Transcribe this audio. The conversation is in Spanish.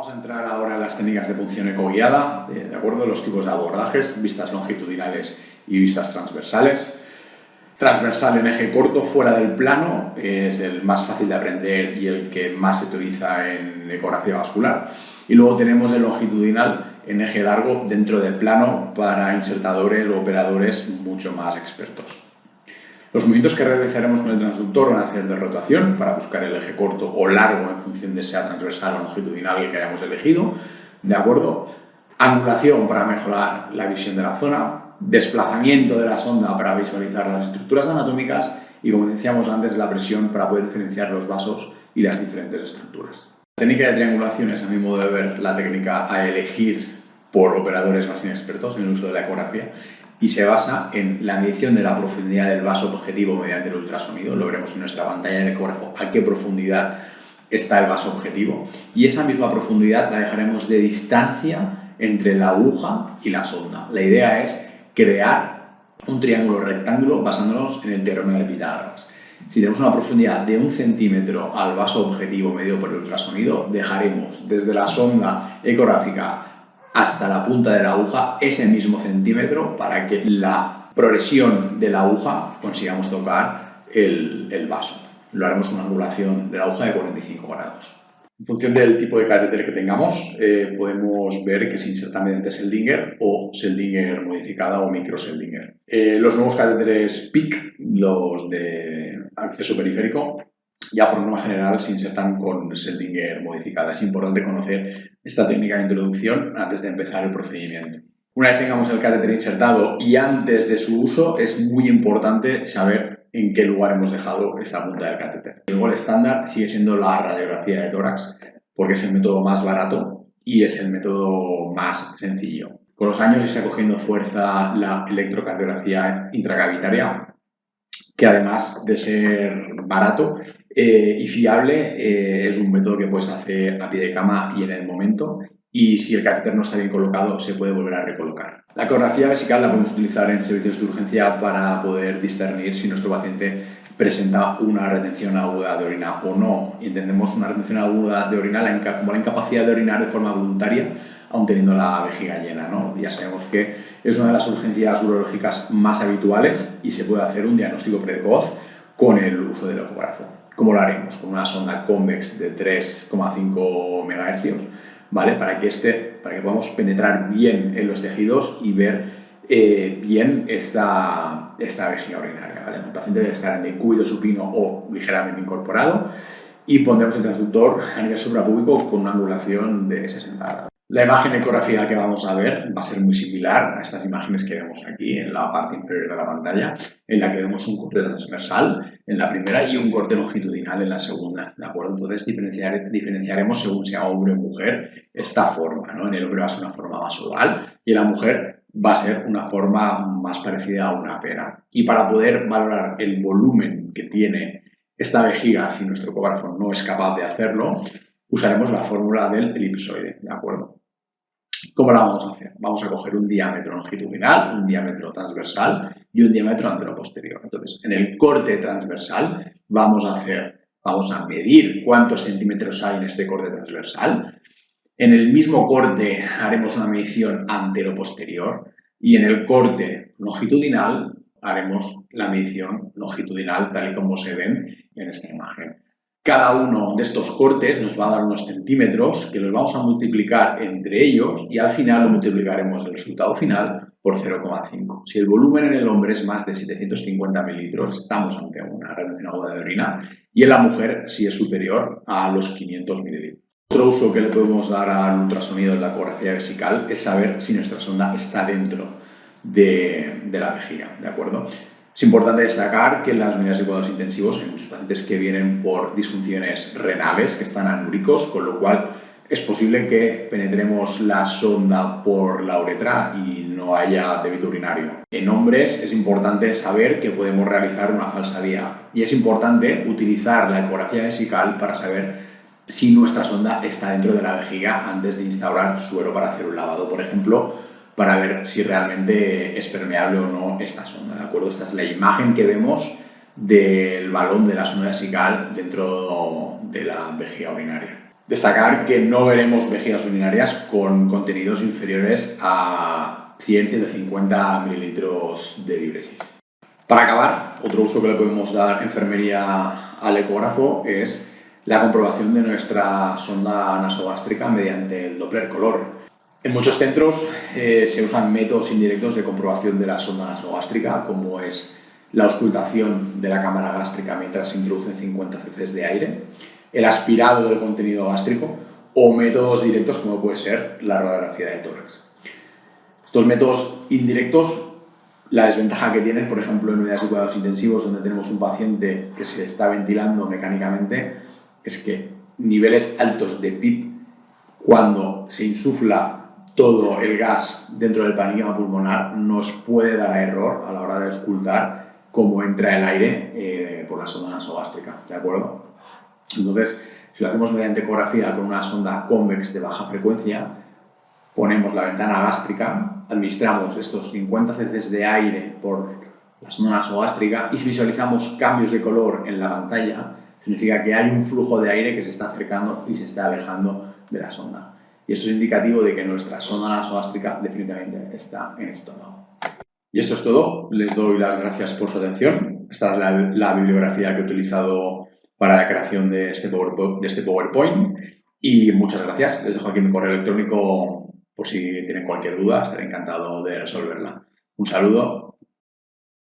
Vamos a entrar ahora en las técnicas de punción ecoguiada, ¿de acuerdo? Los tipos de abordajes, vistas longitudinales y vistas transversales. Transversal en eje corto, fuera del plano, es el más fácil de aprender y el que más se utiliza en ecografía vascular. Y luego tenemos el longitudinal en eje largo, dentro del plano, para insertadores o operadores mucho más expertos. Los movimientos que realizaremos con el transductor van a ser de rotación para buscar el eje corto o largo en función de sea transversal o longitudinal el que hayamos elegido, ¿de acuerdo? Angulación para mejorar la visión de la zona, desplazamiento de la sonda para visualizar las estructuras anatómicas y, como decíamos antes, la presión para poder diferenciar los vasos y las diferentes estructuras. La técnica de triangulación es, a mi modo de ver, la técnica a elegir por operadores más inexpertos en el uso de la ecografía y se basa en la medición de la profundidad del vaso objetivo mediante el ultrasonido. Lo veremos en nuestra pantalla del ecógrafo a qué profundidad está el vaso objetivo y esa misma profundidad la dejaremos de distancia entre la aguja y la sonda. La idea es crear un triángulo rectángulo basándonos en el teorema de Pitágoras. Si tenemos una profundidad de 1 centímetro al vaso objetivo medido por el ultrasonido, dejaremos desde la sonda ecográfica hasta la punta de la aguja ese mismo centímetro para que la progresión de la aguja consigamos tocar el vaso. Lo haremos con una angulación de la aguja de 45 grados. En función del tipo de catéter que tengamos, podemos ver que se inserta mediante Seldinger o Seldinger modificada o micro Seldinger. Los nuevos catéteres PIC, los de acceso periférico, ya por norma general se insertan con Seldinger modificada. Es importante conocer esta técnica de introducción antes de empezar el procedimiento. Una vez tengamos el catéter insertado y antes de su uso, es muy importante saber en qué lugar hemos dejado esta punta del catéter. El gol estándar sigue siendo la radiografía de tórax porque es el método más barato y es el método más sencillo. Con los años está cogiendo fuerza la electrocardiografía intracavitaria, que además de ser barato y fiable, es un método que puedes hacer a pie de cama y en el momento, y si el catéter no está bien colocado se puede volver a recolocar. La ecografía vesical la podemos utilizar en servicios de urgencia para poder discernir si nuestro paciente presenta una retención aguda de orina o no. Y entendemos una retención aguda de orina como la incapacidad de orinar de forma voluntaria aun teniendo la vejiga llena, ¿no? Ya sabemos que es una de las urgencias urológicas más habituales y se puede hacer un diagnóstico precoz con el uso del ecógrafo. ¿Cómo lo haremos? Con una sonda convex de 3,5 MHz, ¿vale? Para que podamos penetrar bien en los tejidos y ver bien esta vejiga urinaria, ¿vale? El paciente debe estar en decúbito supino o ligeramente incorporado y pondremos el transductor a nivel suprapúbico con una angulación de 60 grados. La imagen ecográfica que vamos a ver va a ser muy similar a estas imágenes que vemos aquí en la parte inferior de la pantalla, en la que vemos un corte transversal en la primera y un corte longitudinal en la segunda, ¿de acuerdo? Entonces diferenciaremos según sea hombre o mujer esta forma, ¿no? En el hombre va a ser una forma más oval y en la mujer va a ser una forma más parecida a una pera. Y para poder valorar el volumen que tiene esta vejiga, si nuestro ecógrafo no es capaz de hacerlo, usaremos la fórmula del elipsoide, ¿de acuerdo? ¿Cómo la vamos a hacer? Vamos a coger un diámetro longitudinal, un diámetro transversal y un diámetro antero-posterior. Entonces, en el corte transversal vamos a medir cuántos centímetros hay en este corte transversal. En el mismo corte haremos una medición antero-posterior y en el corte longitudinal haremos la medición longitudinal tal y como se ven en esta imagen. Cada uno de estos cortes nos va a dar unos centímetros que los vamos a multiplicar entre ellos y al final lo multiplicaremos el resultado final por 0,5. Si el volumen en el hombre es más de 750 mililitros, estamos ante una retención aguda de orina y en la mujer si es superior a los 500 mililitros. Otro uso que le podemos dar al ultrasonido en la ecografía vesical es saber si nuestra sonda está dentro de la vejiga, ¿de acuerdo? Es importante destacar que en las unidades de cuidados intensivos hay muchos pacientes que vienen por disfunciones renales, que están anúricos, con lo cual es posible que penetremos la sonda por la uretra y no haya débito urinario. En hombres es importante saber que podemos realizar una falsa vía y es importante utilizar la ecografía vesical para saber si nuestra sonda está dentro de la vejiga antes de instaurar suero para hacer un lavado, por ejemplo, para ver si realmente es permeable o no esta sonda, ¿de acuerdo? Esta es la imagen que vemos del balón de la sonda vesical dentro de la vejiga urinaria. Destacar que no veremos vejigas urinarias con contenidos inferiores a 100-150 mililitros de diuresis. Para acabar, otro uso que le podemos dar en enfermería al ecógrafo es la comprobación de nuestra sonda nasogástrica mediante el Doppler color. En muchos centros se usan métodos indirectos de comprobación de la sonda nasogástrica, como es la auscultación de la cámara gástrica mientras se introducen 50 cc de aire, el aspirado del contenido gástrico o métodos directos como puede ser la radiografía de tórax. Estos métodos indirectos, la desventaja que tienen, por ejemplo, en unidades de cuidados intensivos donde tenemos un paciente que se está ventilando mecánicamente, es que niveles altos de PIB, cuando se insufla todo el gas dentro del parénquima pulmonar, nos puede dar a error a la hora de auscultar cómo entra el aire por la sonda nasogástrica, ¿de acuerdo? Entonces, si lo hacemos mediante ecografía con una sonda convex de baja frecuencia, ponemos la ventana gástrica, administramos estos 50 cc de aire por la sonda nasogástrica y si visualizamos cambios de color en la pantalla, significa que hay un flujo de aire que se está acercando y se está alejando de la sonda. Y esto es indicativo de que nuestra sonda nasogástrica definitivamente está en estado. Y esto es todo. Les doy las gracias por su atención. Esta es la bibliografía que he utilizado para la creación de este PowerPoint. Y muchas gracias. Les dejo aquí mi correo electrónico por si tienen cualquier duda. Estaré encantado de resolverla. Un saludo.